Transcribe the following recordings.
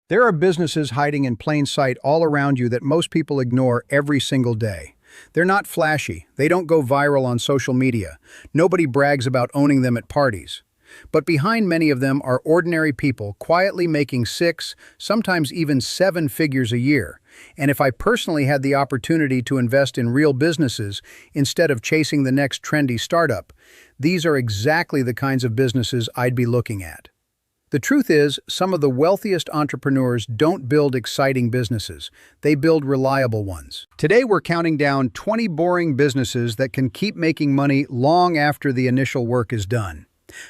There are businesses hiding in plain sight all around you that most people ignore every single day. They're not flashy, they don't go viral on social media. Nobody brags about owning them at parties. But behind many of them are ordinary people quietly making 6, sometimes even 7 figures a year. And if I personally had the opportunity to invest in real businesses instead of chasing the next trendy startup, these are exactly the kinds of businesses I'd be looking at. The truth is, some of the wealthiest entrepreneurs don't build exciting businesses. They build reliable ones. Today we're counting down 20 boring businesses that can keep making money long after the initial work is done.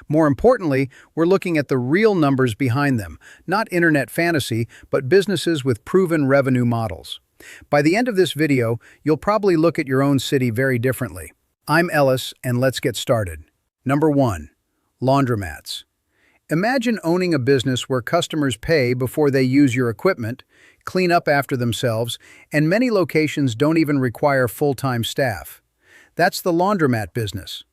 More importantly, we're looking at the real numbers behind them, not internet fantasy, but businesses with proven revenue models. By the end of this video, you'll probably look at your own city very differently. I'm Ellis, and let's get started. Number 1. Laundromats. Imagine owning a business where customers pay before they use your equipment, clean up after themselves, and many locations don't even require full-time staff. That's the laundromat business.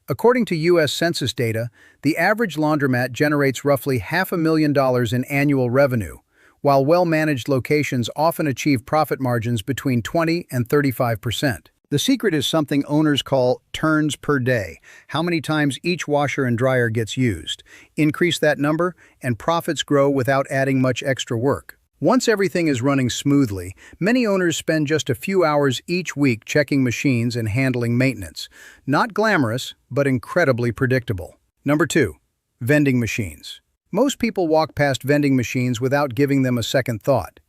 According to U.S. Census data, the average laundromat generates roughly $500,000 in annual revenue, while well-managed locations often achieve profit margins between 20 and 35%. The secret is something owners call turns per day, how many times each washer and dryer gets used. Increase that number, and profits grow without adding much extra work. Once everything is running smoothly, many owners spend just a few hours each week checking machines and handling maintenance. Not glamorous, but incredibly predictable. Number 2. Vending machines. Most people walk past vending machines without giving them a second thought.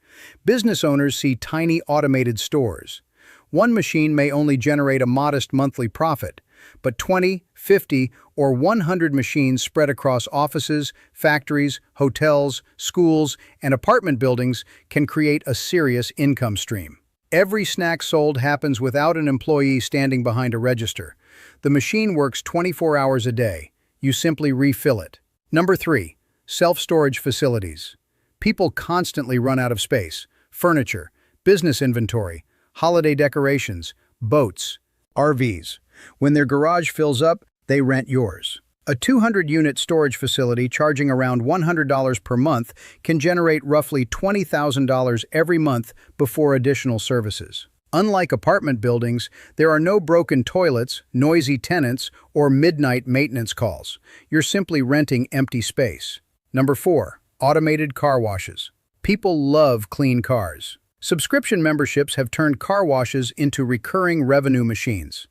Business owners see tiny automated stores. One machine may only generate a modest monthly profit, but 20, 50, or 100 machines spread across offices, factories, hotels, schools, and apartment buildings can create a serious income stream. Every snack sold happens without an employee standing behind a register. The machine works 24 hours a day. You simply refill it. Number 3. Self-storage facilities. People constantly run out of space. Furniture, business inventory, holiday decorations, boats, RVs. When their garage fills up, they rent yours. A 200-unit storage facility charging around $100 per month can generate roughly $20,000 every month before additional services. Unlike apartment buildings, there are no broken toilets, noisy tenants, or midnight maintenance calls. You're simply renting empty space. Number 4. Automated car washes. People love clean cars. Subscription memberships have turned car washes into recurring revenue machines.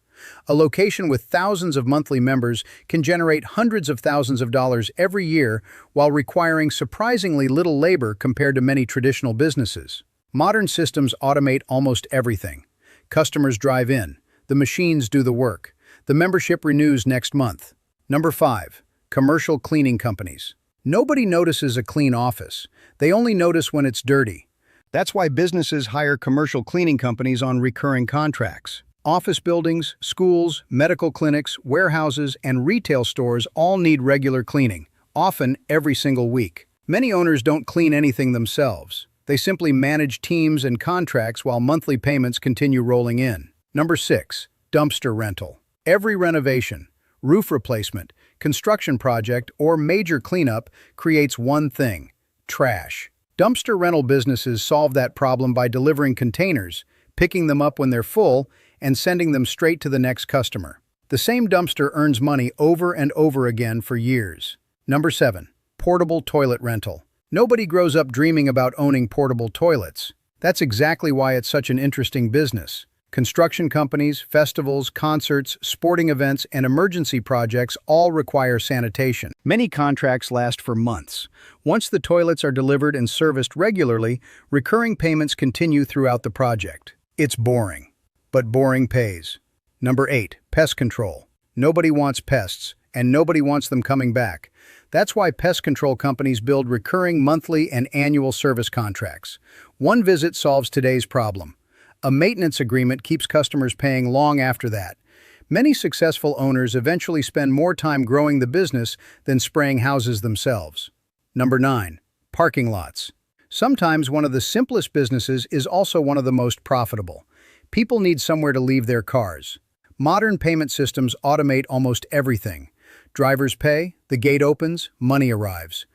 A location with thousands of monthly members can generate hundreds of thousands of dollars every year while requiring surprisingly little labor compared to many traditional businesses. Modern systems automate almost everything. Customers drive in. The machines do the work. The membership renews next month. Number 5. Commercial cleaning companies. Nobody notices a clean office. They only notice when it's dirty. That's why businesses hire commercial cleaning companies on recurring contracts. Office buildings, schools, medical clinics, warehouses, and retail stores all need regular cleaning, often every single week. Many owners don't clean anything themselves. They simply manage teams and contracts while monthly payments continue rolling in. Number 6. Dumpster rental. Every renovation, roof replacement, construction project, or major cleanup creates one thing: trash. Dumpster rental businesses solve that problem by delivering containers, picking them up when they're full, and sending them straight to the next customer. The same dumpster earns money over and over again for years. Number 7. Portable toilet rental. Nobody grows up dreaming about owning portable toilets. That's exactly why it's such an interesting business. Construction companies, festivals, concerts, sporting events, and emergency projects all require sanitation. Many contracts last for months. Once the toilets are delivered and serviced regularly, recurring payments continue throughout the project. It's boring, but boring pays. Number 8. Pest control. Nobody wants pests, and nobody wants them coming back. That's why pest control companies build recurring monthly and annual service contracts. One visit solves today's problem. A maintenance agreement keeps customers paying long after that. Many successful owners eventually spend more time growing the business than spraying houses themselves. Number 9. Parking lots. Sometimes one of the simplest businesses is also one of the most profitable. People need somewhere to leave their cars. Modern payment systems automate almost everything. Drivers pay, the gate opens, money arrives.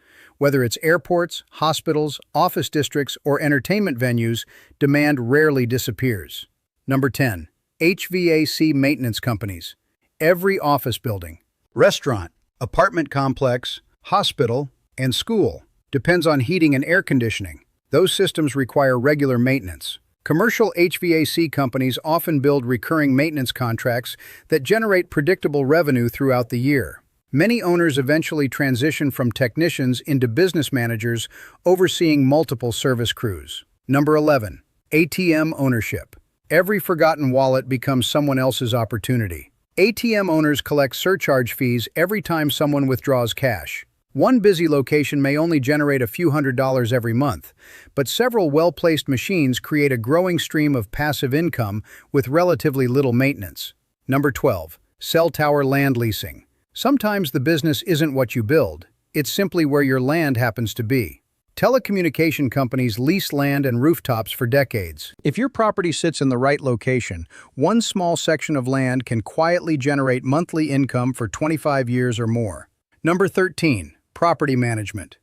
Whether it's airports, hospitals, office districts, or entertainment venues, demand rarely disappears. Number 10. HVAC maintenance companies. Every office building, restaurant, apartment complex, hospital, and school depends on heating and air conditioning. Those systems require regular maintenance. Commercial HVAC companies often build recurring maintenance contracts that generate predictable revenue throughout the year. Many owners eventually transition from technicians into business managers overseeing multiple service crews. Number 11. ATM ownership. Every forgotten wallet becomes someone else's opportunity. ATM owners collect surcharge fees every time someone withdraws cash. One busy location may only generate a few $100s every month, but several well-placed machines create a growing stream of passive income with relatively little maintenance. Number 12. Cell tower land leasing. Sometimes the business isn't what you build, it's simply where your land happens to be. Telecommunication companies lease land and rooftops for decades. If your property sits in the right location, one small section of land can quietly generate monthly income for 25 years or more. Number 13. Property management.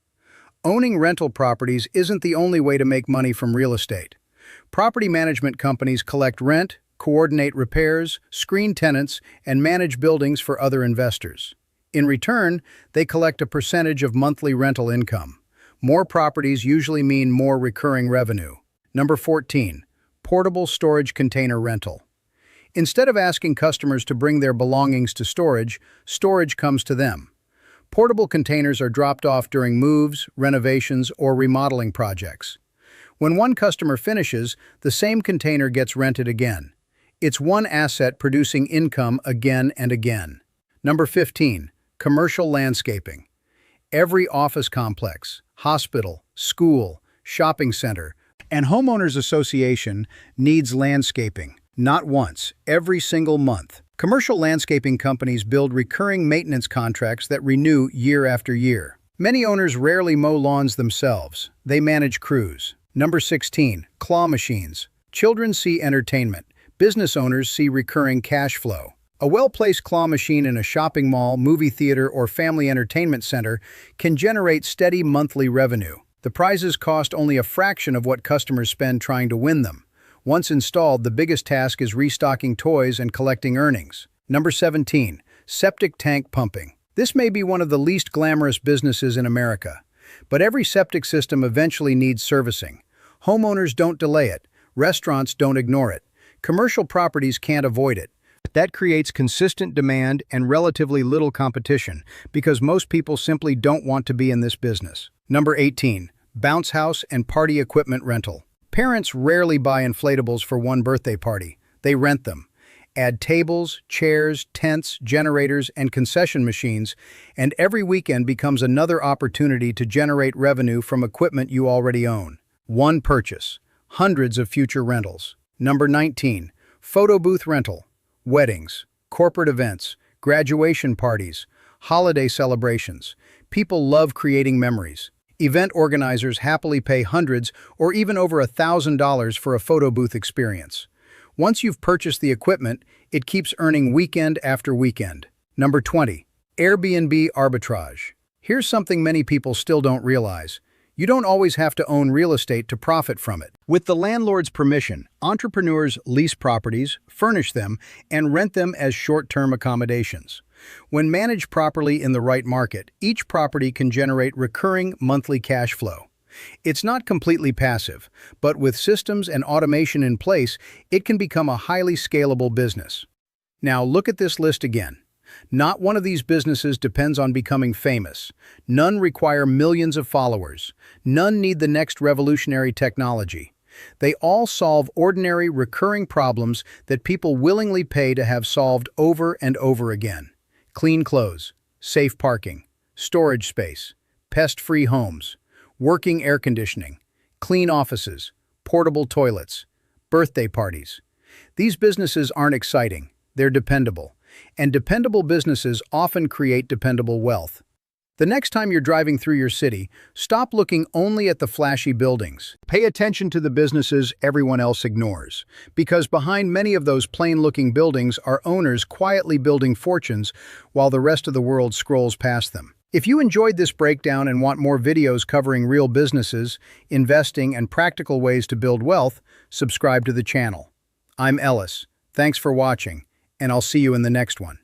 Owning rental properties isn't the only way to make money from real estate. Property management companies collect rent, coordinate repairs, screen tenants, and manage buildings for other investors. In return, they collect a percentage of monthly rental income. More properties usually mean more recurring revenue. Number 14. Portable storage container rental. Instead of asking customers to bring their belongings to storage, storage comes to them. Portable containers are dropped off during moves, renovations, or remodeling projects. When one customer finishes, the same container gets rented again. It's one asset producing income again and again. Number 15. Commercial landscaping. Every office complex, hospital, school, shopping center, and homeowners association needs landscaping, not once, every single month. Commercial landscaping companies build recurring maintenance contracts that renew year after year. Many owners rarely mow lawns themselves. They manage crews. Number 16. Claw machines. Children see entertainment. Business owners see recurring cash flow. A well-placed claw machine in a shopping mall, movie theater, or family entertainment center can generate steady monthly revenue. The prizes cost only a fraction of what customers spend trying to win them. Once installed, the biggest task is restocking toys and collecting earnings. Number 17. Septic tank pumping. This may be one of the least glamorous businesses in America, but every septic system eventually needs servicing. Homeowners don't delay it. Restaurants don't ignore it. Commercial properties can't avoid it. That creates consistent demand and relatively little competition because most people simply don't want to be in this business. Number 18. Bounce house and party equipment rental. Parents rarely buy inflatables for one birthday party. They rent them. Add tables, chairs, tents, generators, and concession machines, and every weekend becomes another opportunity to generate revenue from equipment you already own. One purchase. Hundreds of future rentals. Number 19. Photo booth rental. Weddings, corporate events, graduation parties, holiday celebrations. People love creating memories. Event organizers happily pay hundreds or even over $1,000 for a photo booth experience. Once you've purchased the equipment, it keeps earning weekend after weekend. Number 20. Airbnb arbitrage. Here's something many people still don't realize. You don't always have to own real estate to profit from it. With the landlord's permission, entrepreneurs lease properties, furnish them, and rent them as short-term accommodations. When managed properly in the right market, each property can generate recurring monthly cash flow. It's not completely passive, but with systems and automation in place, it can become a highly scalable business. Now look at this list again. Not one of these businesses depends on becoming famous. None require millions of followers. None need the next revolutionary technology. They all solve ordinary, recurring problems that people willingly pay to have solved over and over again. Clean clothes, safe parking, storage space, pest-free homes, working air conditioning, clean offices, portable toilets, birthday parties. These businesses aren't exciting, they're dependable. And dependable businesses often create dependable wealth. The next time you're driving through your city, stop looking only at the flashy buildings. Pay attention to the businesses everyone else ignores, because behind many of those plain-looking buildings are owners quietly building fortunes while the rest of the world scrolls past them. If you enjoyed this breakdown and want more videos covering real businesses, investing, and practical ways to build wealth, subscribe to the channel. I'm Ellis. Thanks for watching, and I'll see you in the next one.